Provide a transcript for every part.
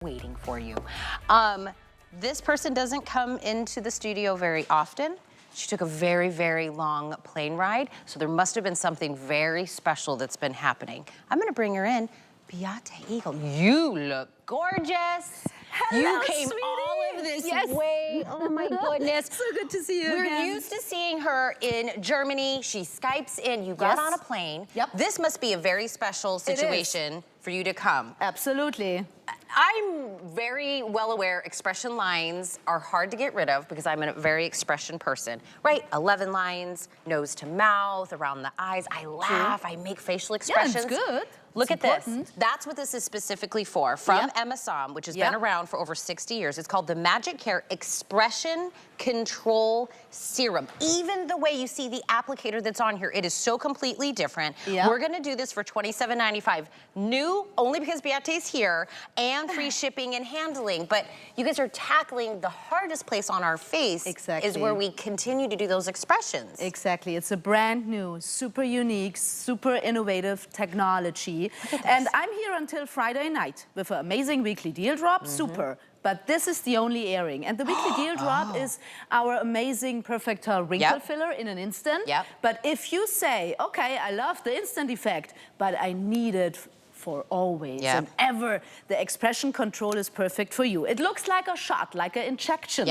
waiting for you. This person doesn't come into the studio very often. She took a very, very long plane ride, so there must have been something very special that's been happening. I'm gonna bring her in. Beate Eagle, you look gorgeous. Hello, you came sweetie. all of this Yes. way. Oh my goodness. So good to see you We're again. used to seeing her in Germany. She Skypes in. You got on a plane. Yep. This must be a very special situation for you to come. Absolutely. I'm very well aware expression lines are hard to get rid of because I'm a very expression person, right? 11 lines, nose to mouth, around the eyes. I laugh, I make facial expressions. Yeah, it's good. Look It's at important. this. That's what this is specifically for. From Asam, which has been around for over 60 years. It's called the Magic Care Expression Control Serum. Even the way you see the applicator that's on here, it is so completely different. We're gonna do this for $27.95. New, only because Beate's here, and free shipping and handling. But you guys are tackling the hardest place on our face. Exactly. Is where we continue to do those expressions. Exactly. It's a brand new, super unique, super innovative technology. And I'm here until Friday night with an amazing weekly deal drop. Super. But this is the only airing. And the weekly deal drop is our amazing Perfector wrinkle filler in an instant. But if you say, okay, I love the instant effect, but I need it for always and ever, the expression control is perfect for you. It looks like a shot, like an injection.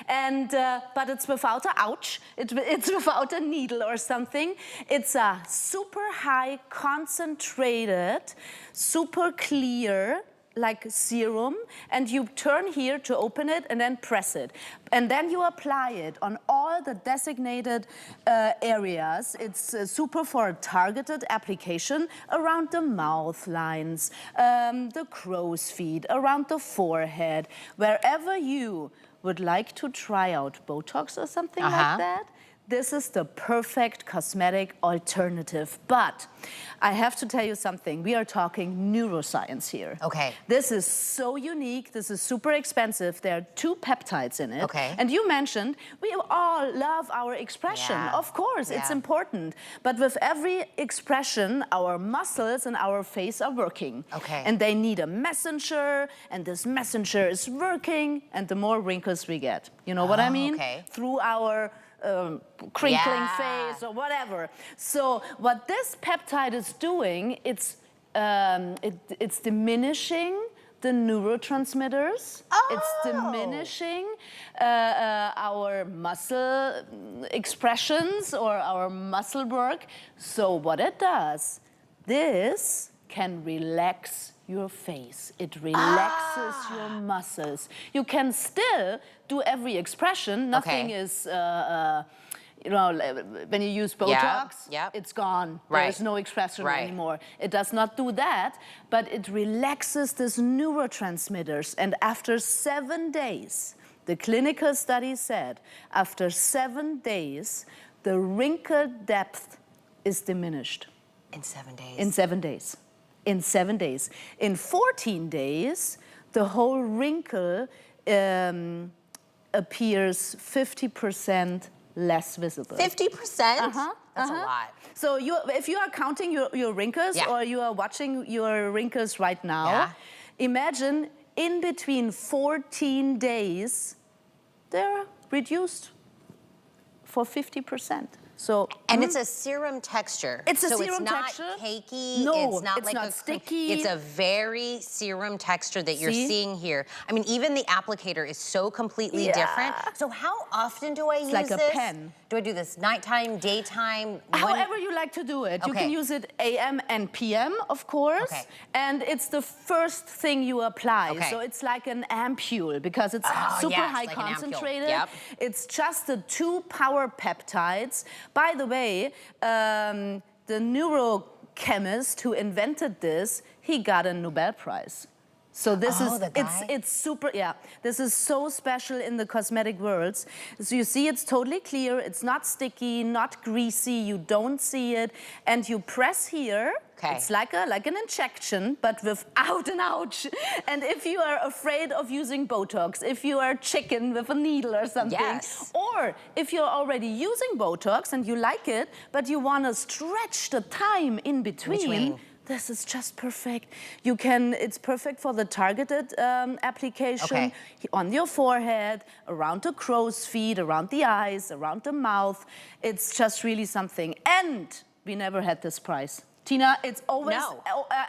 And, but it's without a ouch, it's without a needle or something. It's a super high concentrated, super clear, like serum, and you turn here to open it and then press it. And then you apply it on all the designated areas. It's super for a targeted application around the mouth lines, the crow's feet, around the forehead, wherever you would like to try out Botox or something like that. This is the perfect cosmetic alternative. But I have to tell you something. We are talking neuroscience here. This is so unique. This is super expensive. There are 2 peptides in it. And you mentioned we all love our expression. Of course, it's important. But with every expression, our muscles and our face are working. And they need a messenger, and this messenger is working, and the more wrinkles we get. You know what I mean? Through our crinkling face or whatever. So what this peptide is doing, it's diminishing the neurotransmitters. It's diminishing our muscle expressions or our muscle work. So what it does, this can relax your face. It relaxes your muscles. You can still do every expression. Nothing is, you know, when you use Botox, it's gone. There's no expression anymore. It does not do that, but it relaxes these neurotransmitters. And after 7 days, the clinical study said, after 7 days, the wrinkle depth is diminished. In 7 days? In 7 days. In 7 days. In 14 days, the whole wrinkle appears 50% less visible. 50%? That's a lot. So if you are counting your wrinkles or you are watching your wrinkles right now, imagine in between 14 days, they're reduced for 50%. So, and it's a serum texture. It's a so serum texture. texture. It's not cakey. No, it's not it's like not sticky. It's a very serum texture that you're seeing here. I mean, even the applicator is so completely different. So how often do I use this? It's like a pen. Do I do this nighttime, daytime? However you like to do it. You can use it AM and PM, of course. And it's the first thing you apply. So it's like an ampule because it's super high concentrated. It's just the 2 power peptides. By the way, the neurochemist who invented this, he got a Nobel Prize. So this is, it's super, this is so special in the cosmetic worlds. So you see it's totally clear, it's not sticky, not greasy, you don't see it, and you press here. It's like an injection, but without an ouch. And if you are afraid of using Botox, if you are chicken with a needle or something, or if you're already using Botox and you like it, but you want to stretch the time in between, This is just perfect. It's perfect for the targeted application on your forehead, around the crow's feet, around the eyes, around the mouth. It's just really something. And we never had this price. Tina, it's always,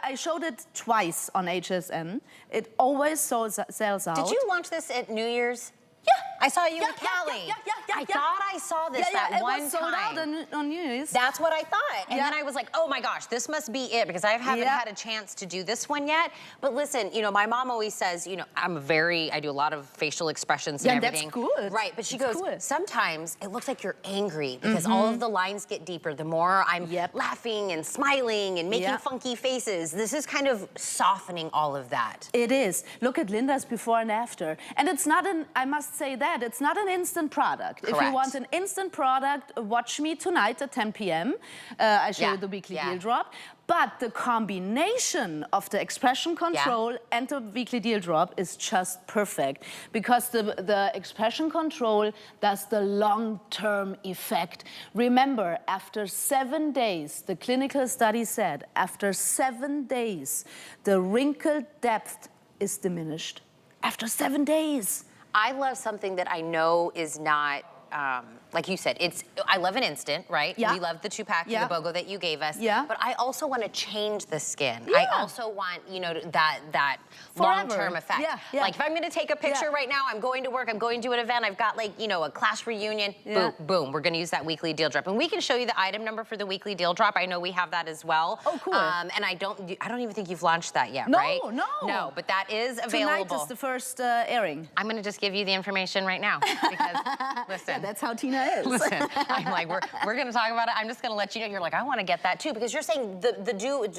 I showed it twice on HSN. It always sells out. Did you launch this at New Year's? Yeah. I saw you in Cali. I thought I saw this that one time. It was sold out on News. That's what I thought. And then I was like, oh my gosh, this must be it, because I haven't had a chance to do this one yet. But listen, you know, my mom always says, you know, I do a lot of facial expressions and everything. That's good. Right, but she goes, sometimes it looks like you're angry because all of the lines get deeper. The more I'm laughing and smiling and making funky faces, this is kind of softening all of that. It is. Look at Linda's before and after. And it's not I must say that, it's not an instant product. Correct. If you want an instant product, watch me tonight at 10 p.m. I show you the weekly deal drop. But the combination of the expression control and the weekly deal drop is just perfect, because the expression control does the long-term effect. Remember, after 7 days, the clinical study said, after 7 days, the wrinkle depth is diminished. After 7 days. I love something that I know is not, like you said, I love an instant, right? Yeah. We love the 2-pack, the BOGO that you gave us. Yeah. But I also want to change the skin. Yeah. I also want, you know, that long-term effect. Yeah. Like if I'm going to take a picture right now, I'm going to work, I'm going to an event, I've got like, you know, a class reunion, boom, boom, we're going to use that weekly deal drop. And we can show you the item number for the weekly deal drop. I know we have that as well. Oh, cool. And I don't even think you've launched that yet, right? No, but that is available. Tonight is the first airing. I'm going to just give you the information right now, because listen. That's how Tina is. Listen, I'm like, we're going to talk about it. I'm just going to let you know. You're like, I want to get that too, because you're saying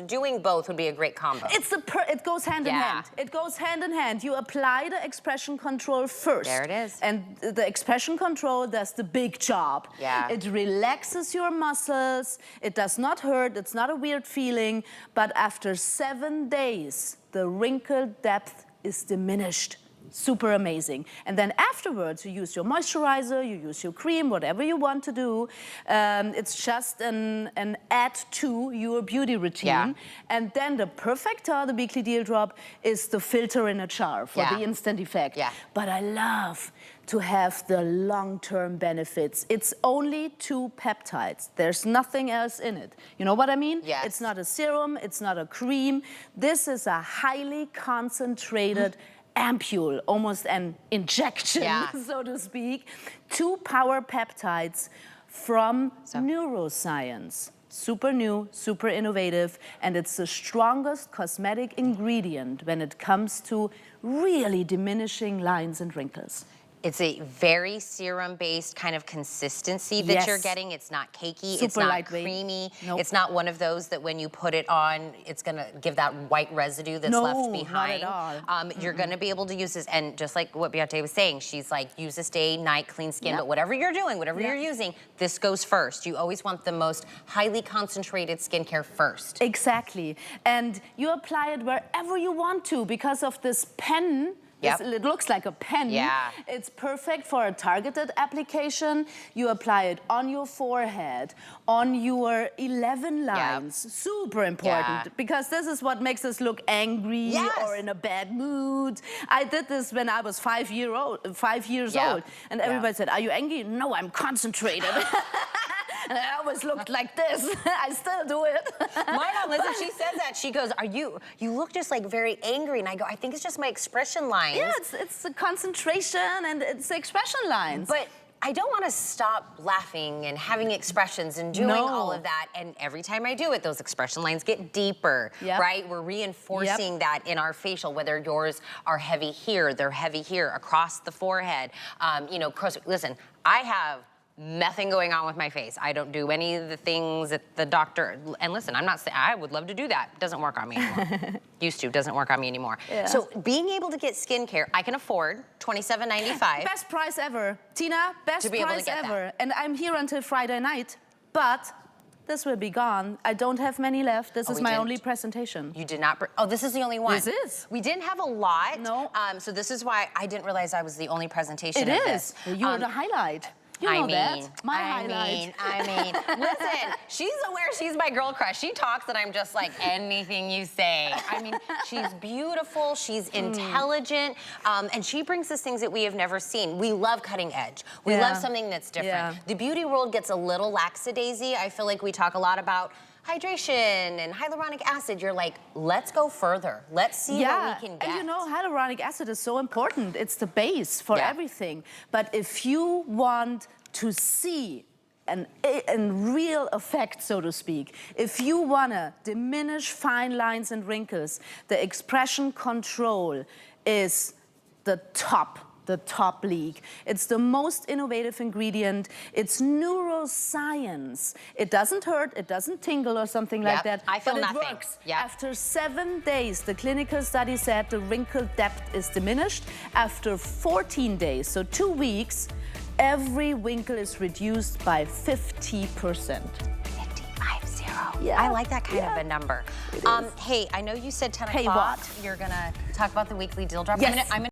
doing both would be a great combo. It goes hand in hand. It goes hand in hand. You apply the expression control first. There it is. And the expression control does the big job. Yeah. It relaxes your muscles. It does not hurt. It's not a weird feeling. But after 7 days, the wrinkle depth is diminished. Super amazing. And then afterwards, you use your moisturizer, you use your cream, whatever you want to do. It's just an add to your beauty routine. Yeah. And then the perfecta, the weekly deal drop, is the filter in a jar for the instant effect. Yeah. But I love to have the long-term benefits. It's only 2 peptides. There's nothing else in it. You know what I mean? Yes. It's not a serum, it's not a cream. This is a highly concentrated ampule, almost an injection, so to speak. 2 power peptides from neuroscience. Super new, super innovative, and it's the strongest cosmetic ingredient when it comes to really diminishing lines and wrinkles. It's a very serum-based kind of consistency that you're getting. It's not cakey, it's not lightweight. creamy. Nope. It's not one of those that when you put it on, it's gonna give that white residue that's left behind. Not at all. You're gonna be able to use this, and just like what Beate was saying, she's like, use this day, night, clean skin, but whatever you're doing, whatever you're using, this goes first. You always want the most highly concentrated skincare first. Exactly. And you apply it wherever you want to because of this pen. It looks like a pen. Yeah. It's perfect for a targeted application. You apply it on your forehead, on your 11 lines. Super important, because this is what makes us look angry or in a bad mood. I did this when I was 5 years old, and everybody said, "Are you angry?" No, I'm concentrated. And I always looked like this. I still do it. My mom, listen, she says that. She goes, you look just like very angry. And I go, I think it's just my expression lines. Yeah, it's the concentration and it's the expression lines. But I don't want to stop laughing and having expressions and doing all of that. And every time I do it, those expression lines get deeper, right? We're reinforcing that in our facial, whether yours are heavy here, they're heavy here, across the forehead. You know, listen, I have nothing going on with my face. I don't do any of the things that the doctor, and listen, I'm not saying, I would love to do that. It doesn't work on me anymore. Used to, doesn't work on me anymore. So being able to get skincare, I can afford $27.95. Best price ever. Tina, best price ever. That. And I'm here until Friday night, but this will be gone. I don't have many left. This is my only presentation. You did not, oh, this is the only one. This is. We didn't have a lot. No. So this is why I didn't realize I was the only presentation of this. You're the highlight. You know that. My highlight. I mean, listen, she's aware she's my girl crush. She talks and I'm just like, anything you say. I mean, she's beautiful, she's intelligent, and she brings us things that we have never seen. We love cutting edge. We love something that's different. Yeah. The beauty world gets a little lackadaisy. I feel like we talk a lot about hydration and hyaluronic acid. You're like, let's go further. Let's see what we can get. And you know, hyaluronic acid is so important. It's the base for everything. But if you want to see a real effect, so to speak, if you want to diminish fine lines and wrinkles, the expression control is the top league. It's the most innovative ingredient. It's neuroscience. It doesn't hurt, it doesn't tingle or something like that. I feel but nothing. It works. After 7 days, the clinical study said the wrinkle depth is diminished. After 14 days, so 2 weeks, every wrinkle is reduced by 50%. Yeah. I like that kind of a number. Hey, I know you said 10 o'clock. What? You're gonna talk about the weekly deal drop. Yes. I'm gonna